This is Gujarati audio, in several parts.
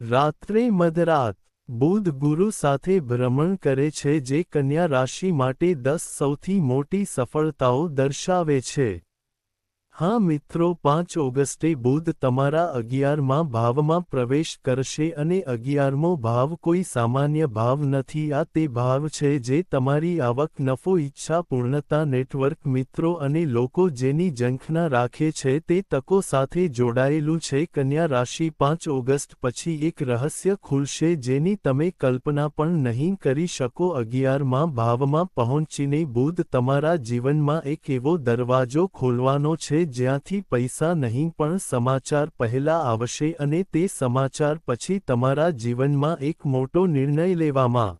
રાત્રે મધરાત બુધ ગુરુ સાથે ભ્રમણ કરે છે જે કન્યા રાશિ માટે 10 સૌથી મોટી સફળતાઓ દર્શાવે છે। હા મિત્રો, 5 ઓગસ્ટે બુધ તમારા 11મા ભાવમાં પ્રવેશ કરશે અને 11મો ભાવ કોઈ સામાન્ય ભાવ નથી। આ તે ભાવ છે જે તમારી આવક, નફો, ઈચ્છા, પૂર્ણતા, નેટવર્ક, મિત્રો અને લોકો જેની ઝંખના રાખે છે તે તકો સાથે જોડાયેલું છે। કન્યા રાશિ 5 ઓગસ્ટ પછી એક રહસ્ય ખુલશે જેની તમે કલ્પના પણ નહીં કરી શકો। 11મા ભાવમાં પહોંચીને બુધ તમારા જીવનમાં એક એવો દરવાજો ખોલવાનો છે જ્યાંથી પૈસા નહીં પણ સમાચાર પહેલા આવશે અને તે સમાચાર પછી તમારા જીવનમાં એક મોટો નિર્ણય લેવામાં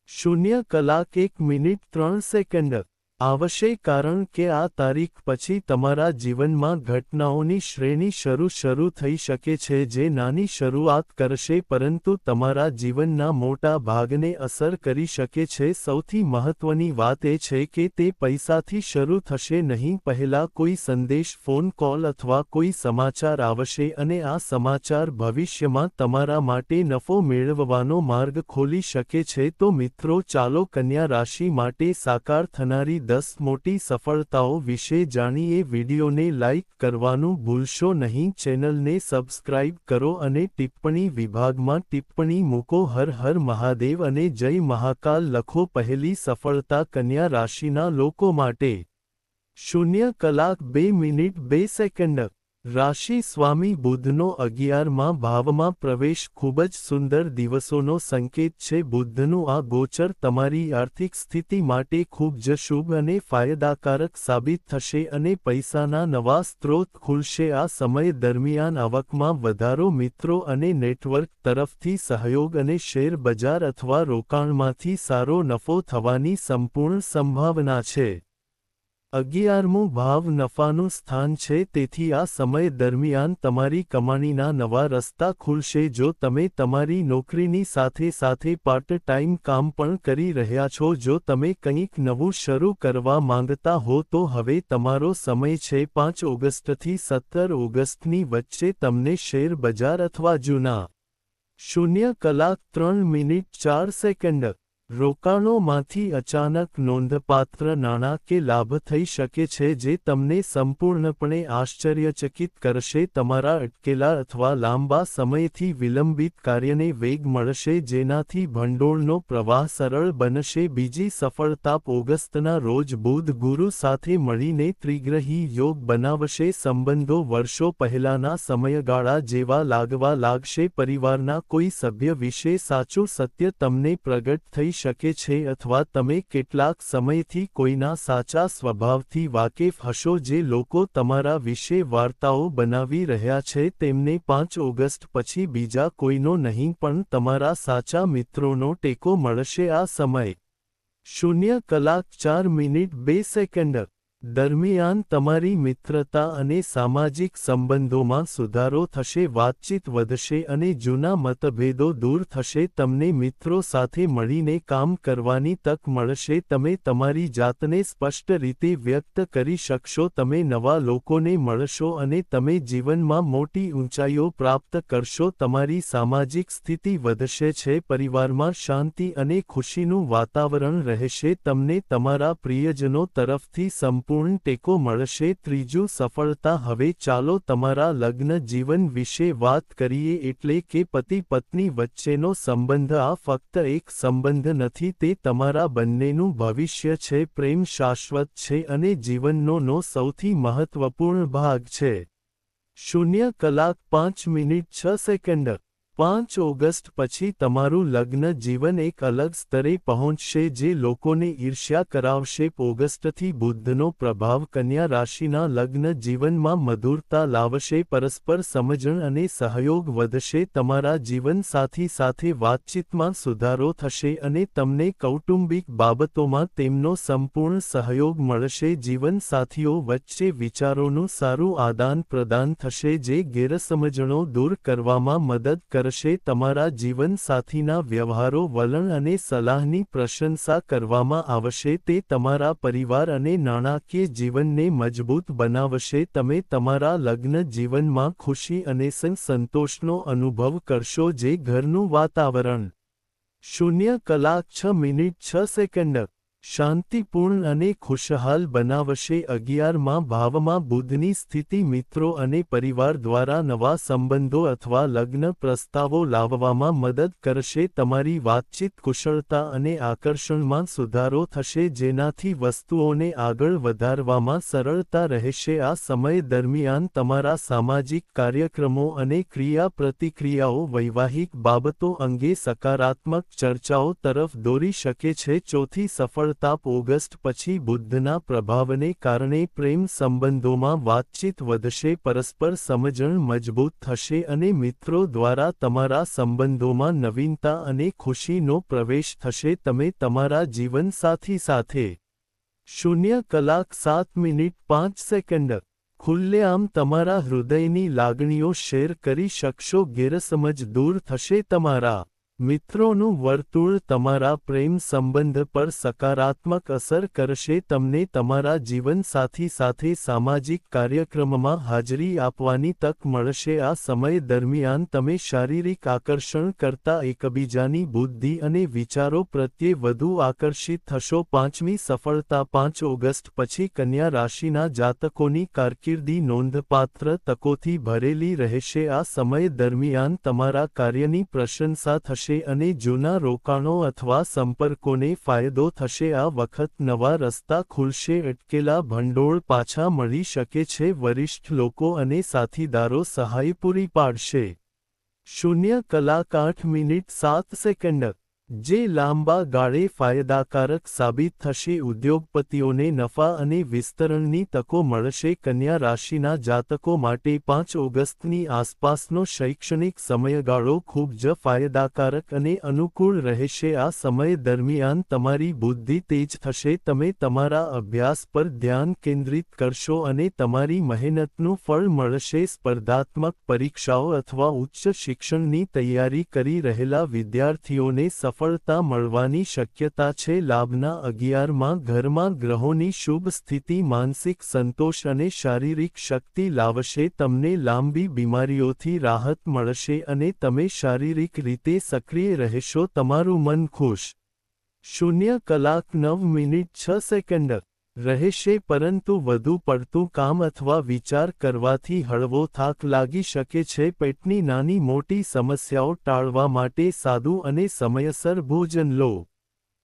0:01:03 આવશે, કારણ કે આ તારીખ પછી તમારા જીવનમાં ઘટનાઓની શ્રેણી શરૂ થઈ શકે છે જે નાની શરૂઆત કરશે પરંતુ તમારા જીવનના મોટા ભાગને અસર કરી શકે છે। સૌથી મહત્વની વાત એ છે કે તે પૈસાથી શરૂ થશે નહીં। પહેલા કોઈ સંદેશ, ફોન કોલ અથવા કોઈ સમાચાર આવશે અને આ સમાચાર ભવિષ્યમાં તમારા માટે નફો મેળવવાનો માર્ગ ખોલી શકે છે। તો મિત્રો, ચાલો કન્યા રાશિ માટે સાકાર થનારી 10 મોટી સફળતાઓ વિશે જાણીએ। વિડીયોને લાઇક કરવાનું ભૂલશો નહીં, ચેનલને સબસ્ક્રાઇબ કરો અને ટિપ્પણી વિભાગમાં ટિપ્પણી મૂકો। હર હર મહાદેવ અને જય મહાકાલ લખો। પહેલી સફળતા કન્યા રાશિના લોકો માટે 0:02:02 રાશિ સ્વામી બુધનો 11મા ભાવમાં પ્રવેશ ખૂબ જ સુંદર દિવસોનો સંકેત છે। બુધનું આ ગોચર તમારી આર્થિક સ્થિતિ માટે ખૂબ જ શુભ અને ફાયદાકારક સાબિત થશે અને પૈસાના નવા સ્ત્રોત ખુલશે। આ સમય દરમિયાન આવકમાં વધારો, મિત્રો અને નેટવર્ક તરફથી સહયોગ અને શેર બજાર અથવા રોકાણમાંથી સારો નફો થવાની સંપૂર્ણ સંભાવના છે। 11મો ભાવ નફાનું સ્થાન છે, તેથી આ સમય દરમિયાન તમારી કમાણીના નવા રસ્તા ખુલશે। જો તમે તમારી નોકરીની સાથે સાથે પાર્ટ ટાઈમ કામ પણ કરી રહ્યા છો, જો તમે કંઈક નવું શરૂ કરવા માંગતા હો તો હવે તમારો સમય છે। 5 ઓગસ્ટથી 17 ઓગસ્ટની વચ્ચે તમને શેર બજાર અથવા જૂના 0:03:04 રોકાણોમાંથી અચાનક નોંધપાત્ર નાણાં કે લાભ થઈ શકે છે જે તમને સંપૂર્ણપણે આશ્ચર્યચકિત કરશે। તમારા અટકેલા અથવા લાંબા સમયથી વિલંબિત કાર્યને વેગ મળશે જેનાથી ભંડોળનો પ્રવાહ સરળ બનશે। બીજી સફળતા ઓગસ્ટના રોજ બુધ ગુરુ સાથે મળીને ત્રિગ્રહી યોગ બનાવશે। સંબંધો વર્ષો પહેલાના સમયગાળા જેવા લાગવા લાગશે। પરિવારના કોઈ સભ્ય વિશે સાચું સત્ય તમને પ્રગટ થઈ શકે છે અથવા તમે કેટલાક સમયથી કોઈના સાચા સ્વભાવથી વાકેફ હશો જે લોકો તમારા વિશે વાર્તાઓ બનાવી રહ્યા છે તેમને 5 ઓગસ્ટ પછી બીજા કોઈનો નહીં પણ તમારા સાચા મિત્રોનો ટેકો મળશે। આ સમય 0:04:02 દરમિયાન તમારી મિત્રતા અને સામાજિક સંબંધોમાં સુધારો થશે, વાતચીત વધશે અને જૂના મતભેદો દૂર થશે। તમને મિત્રો સાથે મળીને કામ કરવાની તક મળશે। તમે તમારી જાતને સ્પષ્ટ રીતે વ્યક્ત કરી શકશો, તમે નવા લોકોને મળશો અને તમે જીવનમાં મોટી ઊંચાઈઓ પ્રાપ્ત કરશો। તમારી સામાજિક સ્થિતિ વધશે છે, પરિવારમાં શાંતિ અને ખુશીનું વાતાવરણ રહેશે। તમને તમારા પ્રિયજનો તરફથી સંપૂર્ણ ટેકો મળશે। ત્રીજું સફળતા, હવે ચાલો તમારા લગ્ન જીવન વિશે વાત કરીએ, એટલે કે પતિ પત્ની વચ્ચેનો સંબંધ। આ ફક્ત એક સંબંધ નથી, તે તમારા બંનેનું ભવિષ્ય છે, પ્રેમ શાશ્વત છે અને જીવનનો સૌથી મહત્વપૂર્ણ ભાગ છે। 0:05:06 5 ઓગસ્ટ પછી તમારું લગ્ન જીવન એક અલગ સ્તરે પહોંચશે જે લોકોને ઈર્ષ્યા કરાવશે। ઓગસ્ટથી બુધનો પ્રભાવ કન્યા રાશિના લગ્ન જીવનમાં મધુરતા લાવશે, પરસ્પર સમજણ અને સહયોગ વધશે। તમારા જીવનસાથી સાથે વાતચીતમાં સુધારો થશે અને તમને કૌટુંબિક બાબતોમાં તેમનો સંપૂર્ણ સહયોગ મળશે। જીવનસાથીઓ વચ્ચે વિચારોનું સારું આદાન પ્રદાન થશે જે ગેરસમજણો દૂર કરવામાં મદદ કરશે। વર્ષે તમારા જીવનસાથીના વ્યવહારો વલણ અને સલાહની પ્રશંસા કરવામાં આવશે તે તમારા પરિવાર અને નાણાકીય જીવનને મજબૂત બનાવશે તમે તમારા લગ્ન જીવનમાં ખુશી અને સંતોષનો અનુભવ કરશો જે ઘરનું વાતાવરણ 0 કલાક 6 મિનિટ 6 સેકન્ડ શાંતિપૂર્ણ અને ખુશહાલ બનાવશે 11મા ભાવમાં બુધની સ્થિતિ મિત્રો અને પરિવાર દ્વારા નવા સંબંધો અથવા લગ્ન પ્રસ્તાવો લાવવામાં મદદ કરશે તમારી વાતચીત કુશળતા અને આકર્ષણમાં સુધારો થશે જેનાથી વસ્તુઓને આગળ વધારવામાં સરળતા રહેશે આ સમય દરમિયાન તમારા સામાજિક કાર્યક્રમો અને ક્રિયાપ્રતિક્રિયાઓ વૈવાહિક બાબતો અંગે સકારાત્મક ચર્ચાઓ તરફ દોરી શકે છે ચોથી સફળતા ઓગસ્ટ પછી બુધના પ્રભાવને કારણે પ્રેમ સંબંધોમાં વાતચીત વધશે પરસ્પર સમજણ મજબૂત થશે અને મિત્રો દ્વારા તમારા સંબંધોમાં નવીનતા અને ખુશીનો પ્રવેશ થશે તમે તમારા જીવનસાથી સાથે 0 કલાક 7 મિનિટ 5 સેકન્ડ ખુલ્લેઆમ તમારા હૃદયની લાગણીઓ શેર કરી શકશો ગેરસમજ દૂર થશે તમારા મિત્રોનું વર્તુળ તમારા પ્રેમ સંબંધ પર સકારાત્મક અસર કરશે તમને તમારા જીવનસાથી સાથે સામાજિક કાર્યક્રમમાં હાજરી આપવાની તક મળશે આ સમય દરમિયાન તમે શારીરિક આકર્ષણ કરતા એકબીજાની બુદ્ધિ અને વિચારો પ્રત્યે વધુ આકર્ષિત થશો પાંચમી સફળતા 5 ઓગસ્ટ પછી કન્યા રાશિના જાતકોની કારકિર્દી નોંધપાત્ર તકોથી ભરેલી રહેશે આ સમય દરમિયાન તમારા કાર્યની પ્રશંસા થશે અને જૂના રોકાણો અથવા સંપર્કોને ફાયદો થશે આ વખત નવા રસ્તા ખુલશે અટકેલા ભંડોળ પાછા મળી શકે છે વરિષ્ઠ લોકો અને સાથીદારો સહાય પૂરી પાડશે 0 કલાક 8 મિનિટ 7 સેકન્ડ જે લાંબા ગાળે ફાયદાકારક સાબિત થશે ઉદ્યોગપતિઓને નફા અને વિસ્તરણની તકો મળશે કન્યા રાશિના જાતકો માટે 5 ઓગસ્ટની આસપાસનો શૈક્ષણિક સમયગાળો ખૂબ જ ફાયદાકારક અને અનુકૂળ રહેશે આ સમય દરમિયાન તમારી બુદ્ધિ તેજ થશે તમે તમારા અભ્યાસ પર ધ્યાન કેન્દ્રિત કરશો અને તમારી મહેનતનું ફળ મળશે સ્પર્ધાત્મક પરીક્ષાઓ અથવા ઉચ્ચ શિક્ષણની તૈયારી કરી રહેલા વિદ્યાર્થીઓને સફળતા મળવાની શક્યતા છે લાભના 11માં ઘરમાં ગ્રહોની શુભ સ્થિતિ માનસિક સંતોષ અને શારીરિક શક્તિ લાવશે તમને લાંબી બીમારીઓથી રાહત મળશે અને તમે શારીરિક રીતે સક્રિય રહેશો તમારું મન ખુશ 0 કલાક 9 મિનિટ 6 સેકન્ડ રહેશે પરંતુ વધુ પડતું કામ અથવા વિચાર કરવાથી હળવો થાક લાગી શકે છે પેટની નાની મોટી સમસ્યાઓ ટાળવા માટે સાદું અને સમયસર ભોજન લો